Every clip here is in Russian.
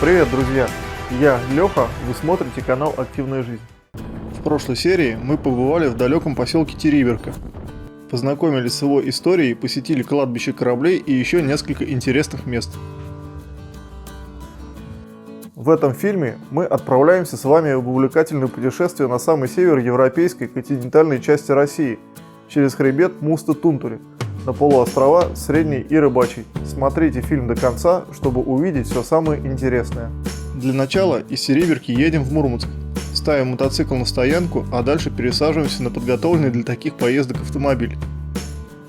Привет, друзья! Я Леха, вы смотрите канал «Активная жизнь». В прошлой серии мы побывали в далеком поселке Териберка. Познакомились с его историей, посетили кладбище кораблей и еще несколько интересных мест. В этом фильме мы отправляемся с вами в увлекательное путешествие на самый север европейской континентальной части России, через хребет Муста-Тунтури, на полуострова Средний и Рыбачий. Смотрите фильм до конца, чтобы увидеть все самое интересное. Для начала из Териберки едем в Мурманск, ставим мотоцикл на стоянку, а дальше пересаживаемся на подготовленный для таких поездок автомобиль.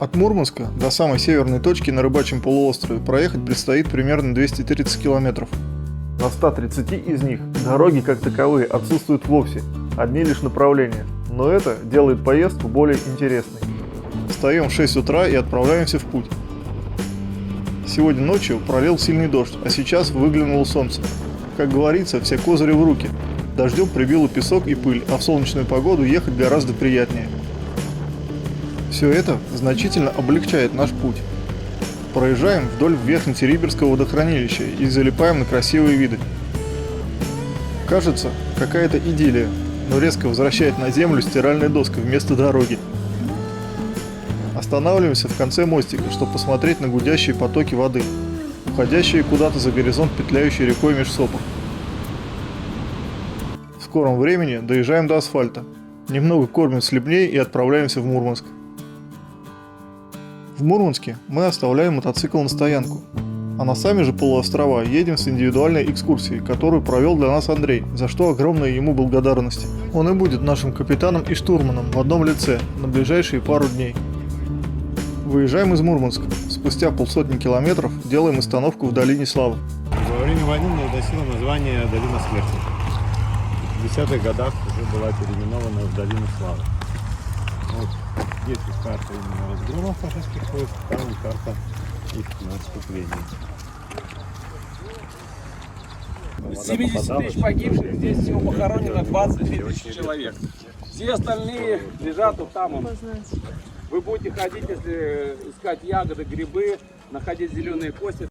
От Мурманска до самой северной точки на Рыбачьем полуострове проехать предстоит примерно 230 километров. На 130 из них дороги как таковые отсутствуют вовсе, одни лишь направления, но это делает поездку более интересной. Встаем в 6 утра и отправляемся в путь. Сегодня ночью пролил сильный дождь, а сейчас выглянуло солнце. Как говорится, все козыри в руки. Дождем прибило песок и пыль, а в солнечную погоду ехать гораздо приятнее. Все это значительно облегчает наш путь. Проезжаем вдоль Верхнетериберского водохранилища и залипаем на красивые виды. Кажется, какая-то идиллия, но резко возвращает на землю стиральная доска вместо дороги. Останавливаемся в конце мостика, чтобы посмотреть на гудящие потоки воды, уходящие куда-то за горизонт петляющей рекой меж сопок. В скором времени доезжаем до асфальта, немного кормим слепней и отправляемся в Мурманск. В Мурманске мы оставляем мотоцикл на стоянку, а на сами же полуострова едем с индивидуальной экскурсией, которую провел для нас Андрей, за что огромная ему благодарность. Он и будет нашим капитаном и штурманом в одном лице на ближайшие пару дней. Выезжаем из Мурманска. Спустя полсотни километров делаем остановку в Долине Славы. За время войны носила название Долина Смерти. В 50-х годах уже была переименована в Долину Славы. Вот здесь карта именно разгромов фашистских войск, там карта их наступления. 70 тысяч погибших, здесь всего похоронено 22 тысячи человек. Все остальные лежат вот там. Вы будете ходить, если искать ягоды, грибы, находить зеленые кости.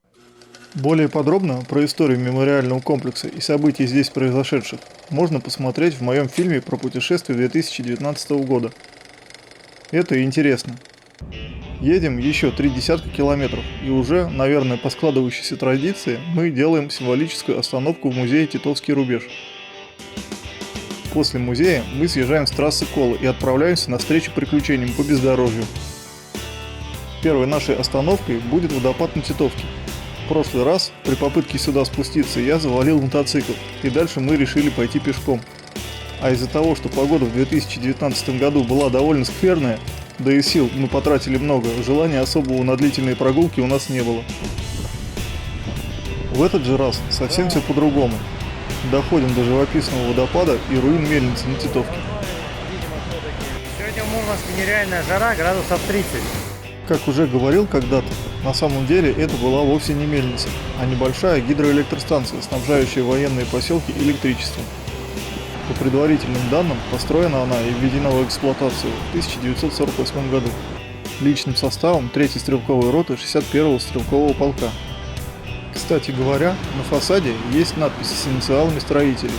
Более подробно про историю мемориального комплекса и событий здесь произошедших можно посмотреть в моем фильме про путешествие 2019 года. Это интересно. Едем еще 3 десятка километров, и уже, наверное, по складывающейся традиции, мы делаем символическую остановку в музее «Титовский рубеж». После музея мы съезжаем с трассы Колы и отправляемся навстречу приключениям по бездорожью. Первой нашей остановкой будет водопад на Титовке. В прошлый раз при попытке сюда спуститься я завалил мотоцикл, и дальше мы решили пойти пешком. А из-за того, что погода в 2019 году была довольно скверная, да и сил мы потратили много, желания особого на длительные прогулки у нас не было. В этот же раз совсем все по-другому. Доходим до живописного водопада и руин мельницы на Титовке. Сегодня в Мурманске нереальная жара, градусов 30. Как уже говорил когда-то, на самом деле это была вовсе не мельница, а небольшая гидроэлектростанция, снабжающая военные поселки электричеством. По предварительным данным, построена она и введена в эксплуатацию в 1948 году личным составом 3-й стрелковой роты 61-го стрелкового полка. Кстати говоря, на фасаде есть надписи с инициалами строителей.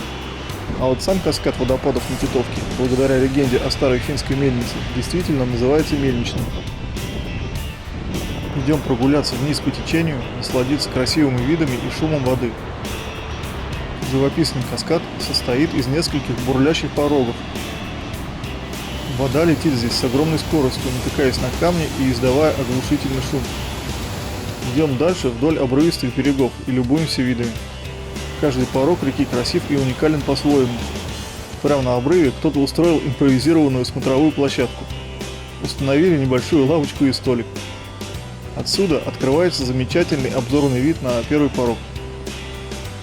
А вот сам каскад водопадов на Титовке, благодаря легенде о старой финской мельнице, действительно называется мельничным. Идем прогуляться вниз по течению, насладиться красивыми видами и шумом воды. Живописный каскад состоит из нескольких бурлящих порогов. Вода летит здесь с огромной скоростью, натыкаясь на камни и издавая оглушительный шум. Идем дальше вдоль обрывистых берегов и любуемся видами. Каждый порог реки красив и уникален по-своему. Прямо на обрыве кто-то устроил импровизированную смотровую площадку. Установили небольшую лавочку и столик. Отсюда открывается замечательный обзорный вид на первый порог.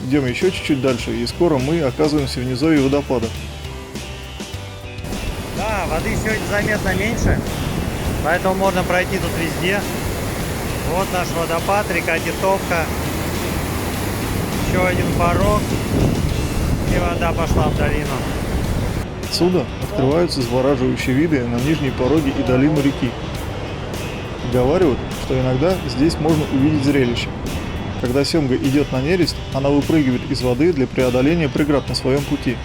Идем еще чуть-чуть дальше, и скоро мы оказываемся в низовье водопада. Да, воды сегодня заметно меньше, поэтому можно пройти тут везде. Вот наш водопад, река Титовка. Еще один порог, и вода пошла в долину. Отсюда открываются завораживающие виды на нижние пороги и долину реки. Говаривают, что иногда здесь можно увидеть зрелище. Когда семга идет на нерест, она выпрыгивает из воды для преодоления преград на своем пути.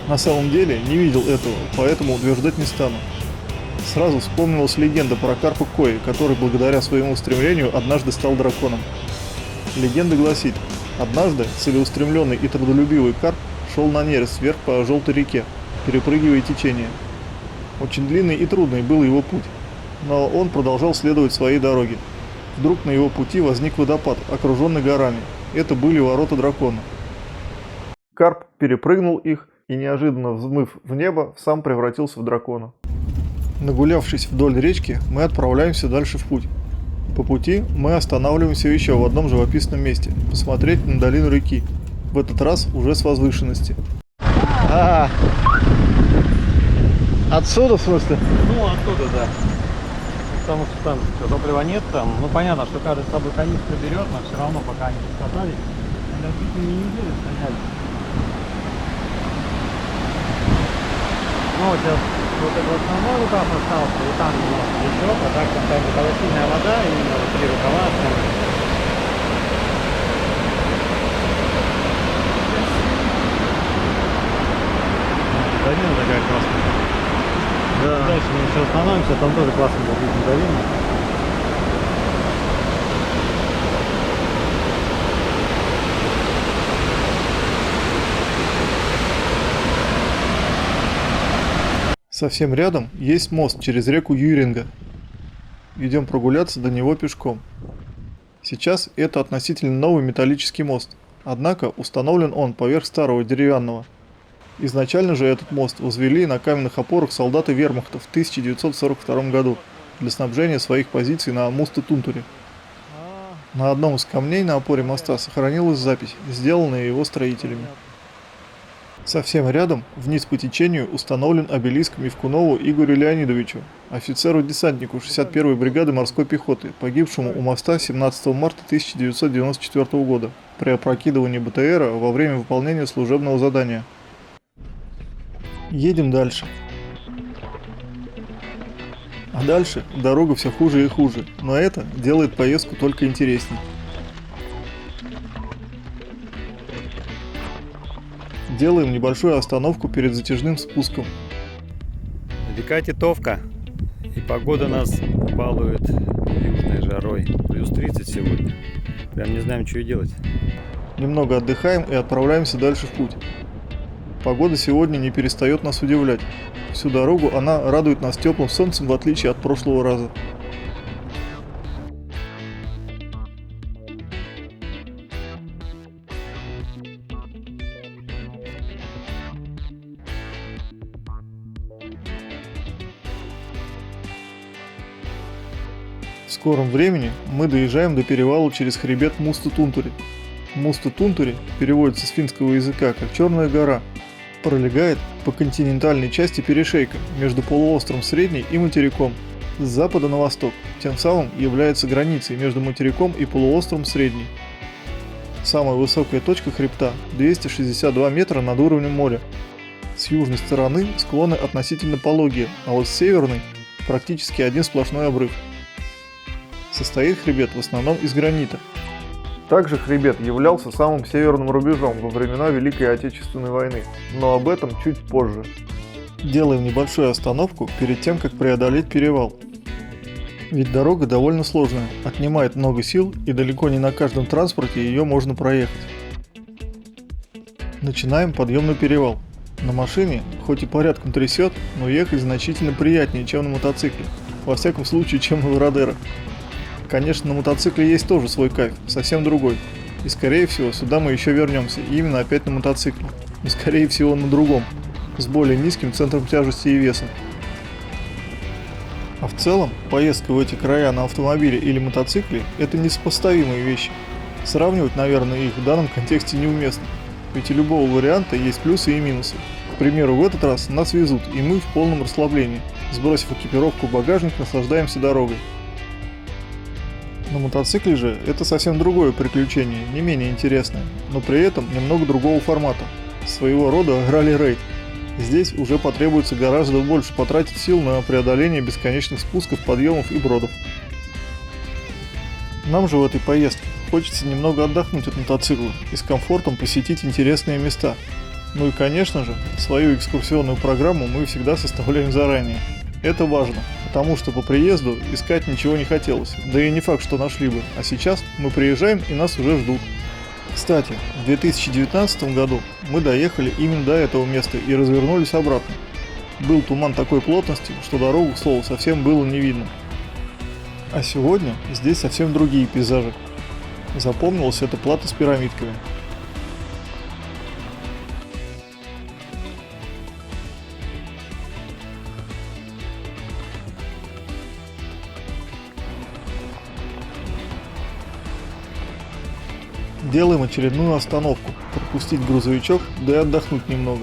На самом деле не видел этого, поэтому утверждать не стану. Сразу вспомнилась легенда про карпа Кои, который благодаря своему стремлению однажды стал драконом. Легенда гласит, однажды целеустремленный и трудолюбивый карп шел на нерест вверх по желтой реке, перепрыгивая течение. Очень длинный и трудный был его путь, но он продолжал следовать своей дороге. Вдруг на его пути возник водопад, окруженный горами. Это были ворота дракона. Карп перепрыгнул их и, неожиданно взмыв в небо, сам превратился в дракона. Нагулявшись вдоль речки, мы отправляемся дальше в путь. По пути мы останавливаемся еще в одном живописном месте, посмотреть на долину реки, в этот раз уже с возвышенности. Отсюда, в смысле? Ну, оттуда, да. Потому что там топлива нет, там, ну понятно, что каждый с собой канистру берет, но все равно пока они скатались, для чуть не недели стояли. Ну, вот сейчас вот этот основной рукав остался, и там немножко течет, а так там такая сильная вода, и вот 3 рукава остались. Долина такая классная. Да. Дальше мы еще остановимся, там тоже классно будет видно долину. Совсем рядом есть мост через реку Юринга. Идем прогуляться до него пешком. Сейчас это относительно новый металлический мост, однако установлен он поверх старого деревянного. Изначально же этот мост возвели на каменных опорах солдаты вермахта в 1942 году для снабжения своих позиций на Мусте-Тунтуре. На одном из камней на опоре моста сохранилась запись, сделанная его строителями. Совсем рядом, вниз по течению, установлен обелиск Мивкунову Игорю Леонидовичу, офицеру-десантнику 61-й бригады морской пехоты, погибшему у моста 17 марта 1994 года при опрокидывании БТРа во время выполнения служебного задания. Едем дальше. А дальше дорога все хуже и хуже, но это делает поездку только интересней. Делаем небольшую остановку перед затяжным спуском. Река Титовка, и погода нас балует южной жарой. Плюс 30 сегодня. Прям не знаем, что и делать. Немного отдыхаем и отправляемся дальше в путь. Погода сегодня не перестает нас удивлять. Всю дорогу она радует нас теплым солнцем, в отличие от прошлого раза. В скором времени мы доезжаем до перевала через хребет Мусте-Тунтури. Мусте-Тунтури переводится с финского языка как «Черная гора», пролегает по континентальной части перешейка между полуостровом Средний и материком с запада на восток, тем самым является границей между материком и полуостровом Средний. Самая высокая точка хребта 262 метра над уровнем моря. С южной стороны склоны относительно пологие, а вот с северной практически один сплошной обрыв. Состоит хребет в основном из гранита. Также хребет являлся самым северным рубежом во времена Великой Отечественной войны, но об этом чуть позже. Делаем небольшую остановку перед тем, как преодолеть перевал. Ведь дорога довольно сложная, отнимает много сил и далеко не на каждом транспорте ее можно проехать. Начинаем подъем на перевал. На машине, хоть и порядком трясет, но ехать значительно приятнее, чем на мотоцикле. Во всяком случае, чем на Вородеро. Конечно, на мотоцикле есть тоже свой кайф, совсем другой. И скорее всего сюда мы еще вернемся, и именно опять на мотоцикле. Но скорее всего на другом, с более низким центром тяжести и веса. А в целом, поездка в эти края на автомобиле или мотоцикле – это несопоставимые вещи. Сравнивать, наверное, их в данном контексте неуместно. Ведь у любого варианта есть плюсы и минусы. К примеру, в этот раз нас везут, и мы в полном расслаблении. Сбросив экипировку в багажник, наслаждаемся дорогой. На мотоцикле же это совсем другое приключение, не менее интересное, но при этом немного другого формата. Своего рода ралли-рейд. Здесь уже потребуется гораздо больше потратить сил на преодоление бесконечных спусков, подъемов и бродов. Нам же в этой поездке хочется немного отдохнуть от мотоцикла и с комфортом посетить интересные места. Ну и конечно же, свою экскурсионную программу мы всегда составляем заранее. Это важно, потому что по приезду искать ничего не хотелось, да и не факт, что нашли бы, а сейчас мы приезжаем и нас уже ждут. Кстати, в 2019 году мы доехали именно до этого места и развернулись обратно. Был туман такой плотности, что дорогу, к слову, совсем было не видно. А сегодня здесь совсем другие пейзажи. Запомнилась эта плата с пирамидками. Делаем очередную остановку, пропустить грузовичок, да и отдохнуть немного.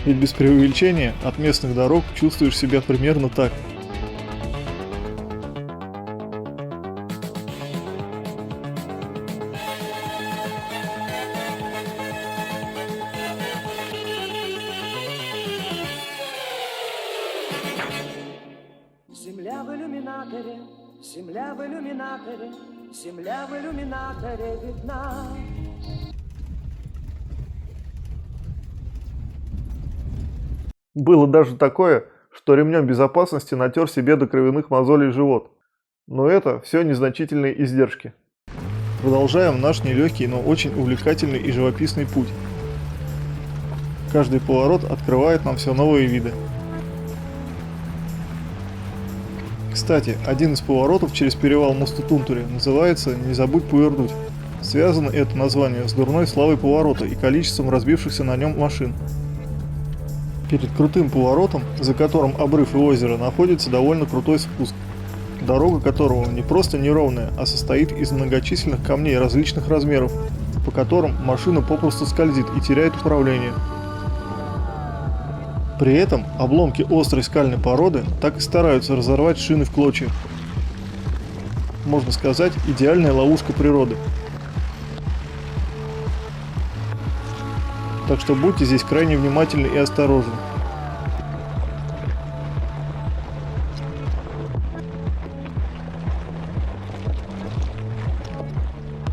Ведь без преувеличения от местных дорог чувствуешь себя примерно так. Земля в иллюминаторе, земля в иллюминаторе, земля в иллюминаторе видна. Было даже такое, что ремнем безопасности натер себе до кровяных мозолей живот. Но это все незначительные издержки. Продолжаем наш нелегкий, но очень увлекательный и живописный путь. Каждый поворот открывает нам все новые виды. Кстати, один из поворотов через перевал Муста-Тунтури называется «Не забудь повернуть». Связано это название с дурной славой поворота и количеством разбившихся на нем машин. Перед крутым поворотом, за которым обрыв и озеро, находится довольно крутой спуск, дорога которого не просто неровная, а состоит из многочисленных камней различных размеров, по которым машина попросту скользит и теряет управление. При этом обломки острой скальной породы так и стараются разорвать шины в клочья. Можно сказать, идеальная ловушка природы. Так что будьте здесь крайне внимательны и осторожны.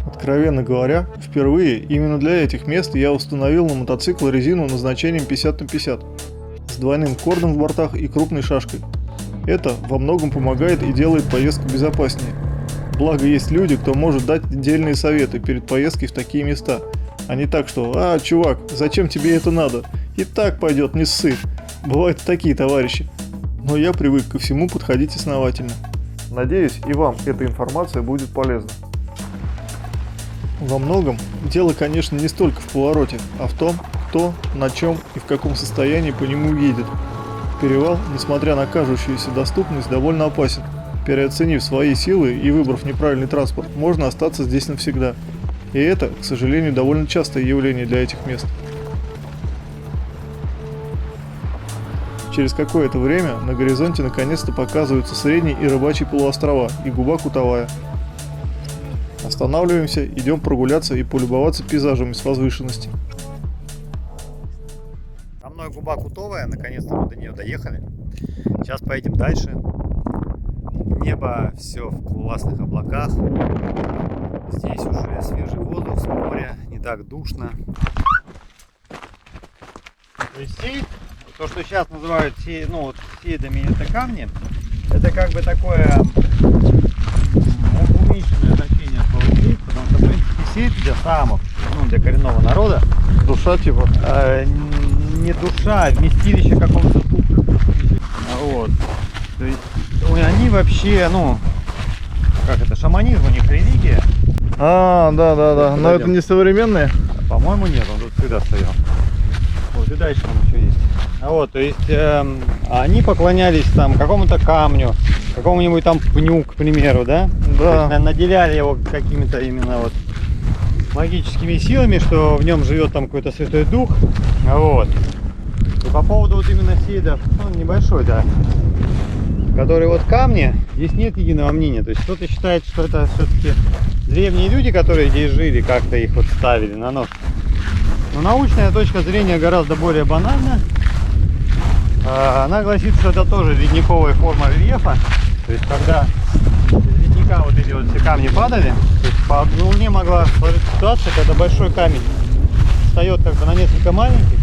Откровенно говоря, впервые именно для этих мест я установил на мотоцикл резину назначением 50/50 с двойным кордом в бортах и крупной шашкой. Это во многом помогает и делает поездку безопаснее. Благо есть люди, кто может дать отдельные советы перед поездкой в такие места, а не так, что чувак, зачем тебе это надо? И так пойдет, не ссы». Бывают такие товарищи. Но я привык ко всему подходить основательно. Надеюсь, и вам эта информация будет полезна. Во многом дело, конечно, не столько в повороте, а в том, кто, на чем и в каком состоянии по нему едет. Перевал, несмотря на кажущуюся доступность, довольно опасен. Переоценив свои силы и выбрав неправильный транспорт, можно остаться здесь навсегда. И это, к сожалению, довольно частое явление для этих мест. Через какое-то время на горизонте наконец-то показываются Средний и Рыбачий полуострова и Губа Кутовая. Останавливаемся, идем прогуляться и полюбоваться пейзажами с возвышенности. За мной Губа Кутовая, наконец-то мы до нее доехали. Сейчас поедем дальше. Небо все в классных облаках. Здесь уже свежий воздух с моря, не так душно. То есть то, что сейчас называют сейдами, это камни, это как бы такое уменьшенное значение слова сейд, потому что, в принципе, сейд для самов, для коренного народа, Душа типа? Не душа, а вместилище какого-то духа. Вот. То есть они вообще, как это, шаманизм у них религия. Да. Но это не современные? По-моему, нет, он тут всегда стоял. Вот, и дальше там еще есть. То есть они поклонялись там какому-то камню, какому-нибудь там пню, к примеру, да? Да. То есть, наделяли его какими-то именно магическими силами, что в нем живет там какой-то святой дух. Вот. И по поводу именно сейдов, небольшой, да, которые камни, здесь нет единого мнения. То есть кто-то считает, что это все-таки древние люди, которые здесь жили, как-то их ставили на нос. Но научная точка зрения гораздо более банальна. Она гласит, что это тоже ледниковая форма рельефа. То есть когда из ледника эти все камни падали, то есть по Луне могла сложиться ситуация, когда большой камень встает как бы на несколько маленьких.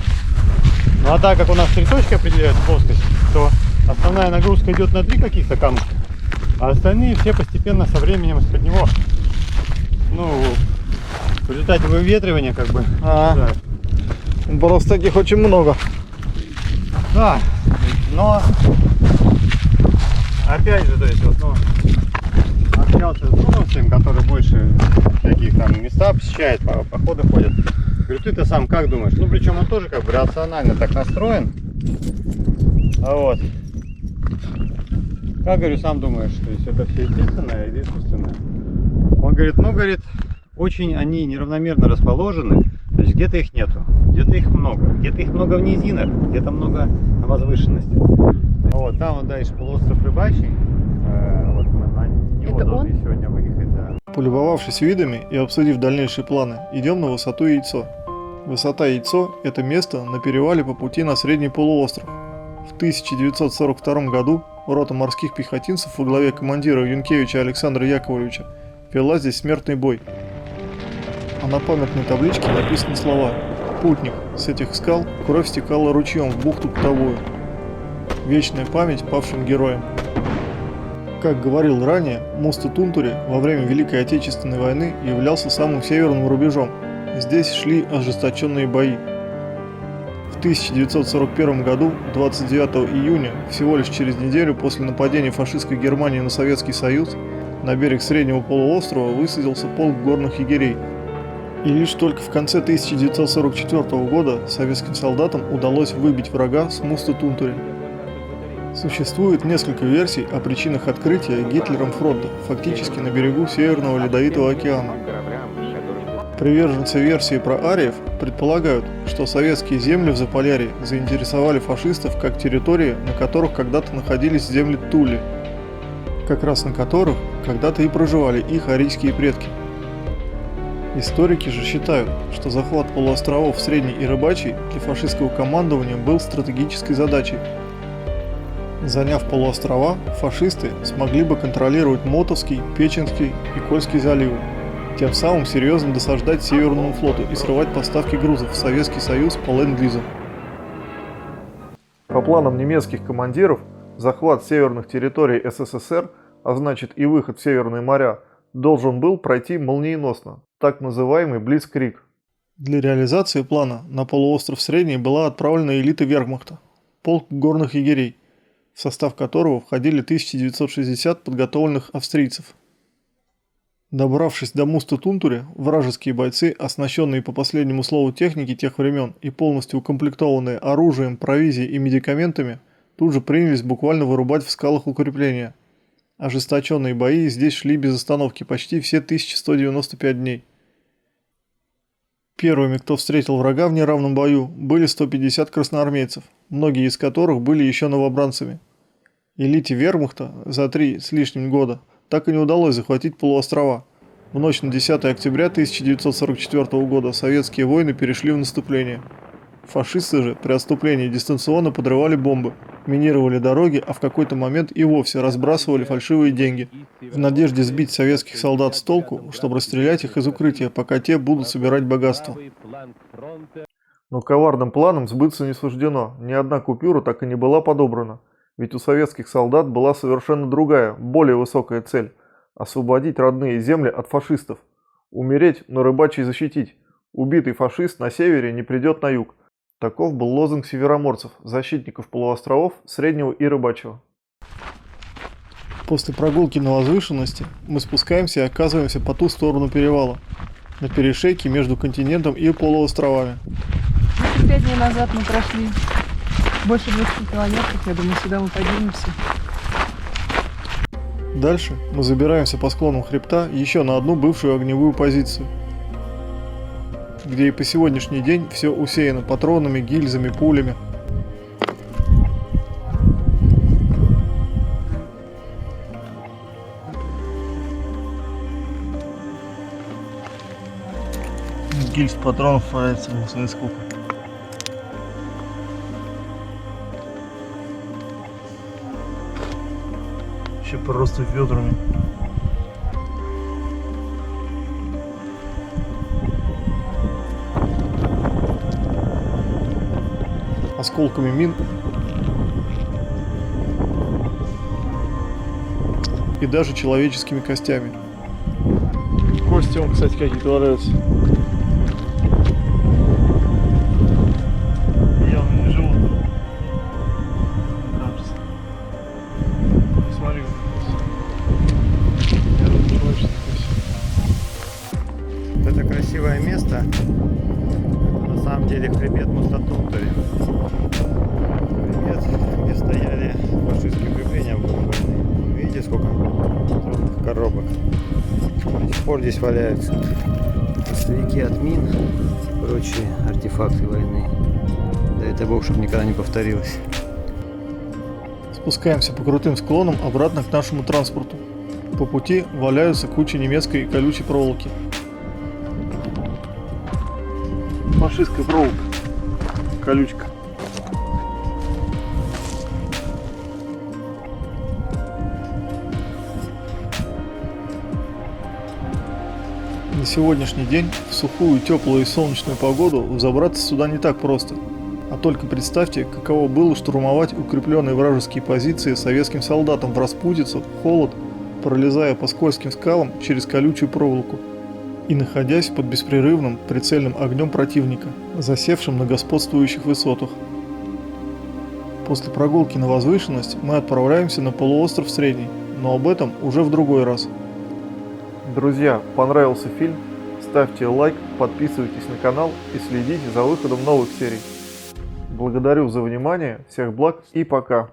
Ну а так как у нас 3 точки определяют плоскость, то основная нагрузка идет на 3 каких-то камня, а остальные все постепенно со временем из-под него, ну, в результате выветривания как бы. Да. Просто таких очень много. Да, но опять же, то есть вот, ну, общался с другом своим, который больше таких там места посещает, походы ходит. Говорю, ты-то сам как думаешь? Ну, причем он тоже как бы рационально так настроен. А вот. Как, говорю, сам думаешь, то есть это все естественное или искусственное? Он говорит, ну, говорит, очень они неравномерно расположены, то есть где-то их нету, где-то их много в низинах, где-то много на возвышенности. Вот, там вот дальше полуостров Рыбачий, вот мы на него Это должны он? сегодня выехать, да. Полюбовавшись видами и обсудив дальнейшие планы, идем на высоту Яйцо. Высота Яйцо – это место на перевале по пути на Средний полуостров. В 1942 году рота морских пехотинцев во главе командира Юнкевича Александра Яковлевича вела здесь смертный бой. А на памятной табличке написаны слова: «Путник, с этих скал кровь стекала ручьем в бухту Ктовую. Вечная память павшим героям». Как говорил ранее, Муста-Тунтуре во время Великой Отечественной войны являлся самым северным рубежом. Здесь шли ожесточенные бои. В 1941 году, 29 июня, всего лишь через неделю после нападения фашистской Германии на Советский Союз, на берег Среднего полуострова высадился полк горных егерей. И лишь только в конце 1944 года советским солдатам удалось выбить врага с Муста-Тунтуре. Существует несколько версий о причинах открытия Гитлером фронта, фактически на берегу Северного Ледовитого океана. Приверженцы версии про ариев предполагают, что советские земли в Заполярье заинтересовали фашистов как территории, на которых когда-то находились земли Тули, как раз на которых когда-то и проживали их арийские предки. Историки же считают, что захват полуостровов Средний и Рыбачий для фашистского командования был стратегической задачей. Заняв полуострова, фашисты смогли бы контролировать Мотовский, Печенский и Кольский заливы, тем самым серьезно досаждать Северному флоту и срывать поставки грузов в Советский Союз по ленд-лизу. По планам немецких командиров, захват северных территорий СССР, а значит и выход в Северные моря, должен был пройти молниеносно, так называемый Блицкриг. Для реализации плана на полуостров Средний была отправлена элита вермахта, полк горных егерей, в состав которого входили 1960 подготовленных австрийцев. Добравшись до Муста-Тунтуре, вражеские бойцы, оснащенные по последнему слову техники тех времен и полностью укомплектованные оружием, провизией и медикаментами, тут же принялись буквально вырубать в скалах укрепления. Ожесточенные бои здесь шли без остановки почти все 1195 дней. Первыми, кто встретил врага в неравном бою, были 150 красноармейцев, многие из которых были еще новобранцами. Элите вермахта за 3 с лишним года так и не удалось захватить полуострова. В ночь на 10 октября 1944 года советские воины перешли в наступление. Фашисты же при отступлении дистанционно подрывали бомбы, минировали дороги, а в какой-то момент и вовсе разбрасывали фальшивые деньги, в надежде сбить советских солдат с толку, чтобы расстрелять их из укрытия, пока те будут собирать богатство. Но коварным планам сбыться не суждено, ни одна купюра так и не была подобрана. Ведь у советских солдат была совершенно другая, более высокая цель – освободить родные земли от фашистов. Умереть, но Рыбачий защитить. Убитый фашист на севере не придет на юг. Таков был лозунг североморцев, защитников полуостровов Среднего и Рыбачьего. После прогулки на возвышенности мы спускаемся и оказываемся по ту сторону перевала, на перешейке между континентом и полуостровами. 5 дней назад мы прошли больше 20 километров, я думаю, сюда мы поднимемся. Дальше мы забираемся по склонам хребта еще на одну бывшую огневую позицию, где и по сегодняшний день все усеяно патронами, гильзами, пулями. Гильз патронов валяется, смотри сколько. Еще просто ведрами. осколками мин и даже человеческими костями. Кости, вон, кстати, какие-то валяются. Явно не живут. Кажется. Смотри, Это красивое место. Это на самом деле хребет Муста-Тунтури. Хребет, где стояли фашистские укрепления в годы войны. Видите, сколько патронных коробок до сих пор здесь валяются. Следы от мин и прочие артефакты войны. Дай это Бог, чтобы никогда не повторилось. Спускаемся по крутым склонам обратно к нашему транспорту. По пути валяются кучи немецкой и колючей проволоки. Фашистская проволока. Колючка. На сегодняшний день, в сухую, теплую и солнечную погоду, забраться сюда не так просто. А только представьте, каково было штурмовать укрепленные вражеские позиции советским солдатам в распутицу, в холод, пролезая по скользким скалам через колючую проволоку и находясь под беспрерывным прицельным огнем противника, засевшим на господствующих высотах. После прогулки на возвышенность мы отправляемся на полуостров Средний, но об этом уже в другой раз. Друзья, понравился фильм? Ставьте лайк, подписывайтесь на канал и следите за выходом новых серий. Благодарю за внимание, всех благ и пока!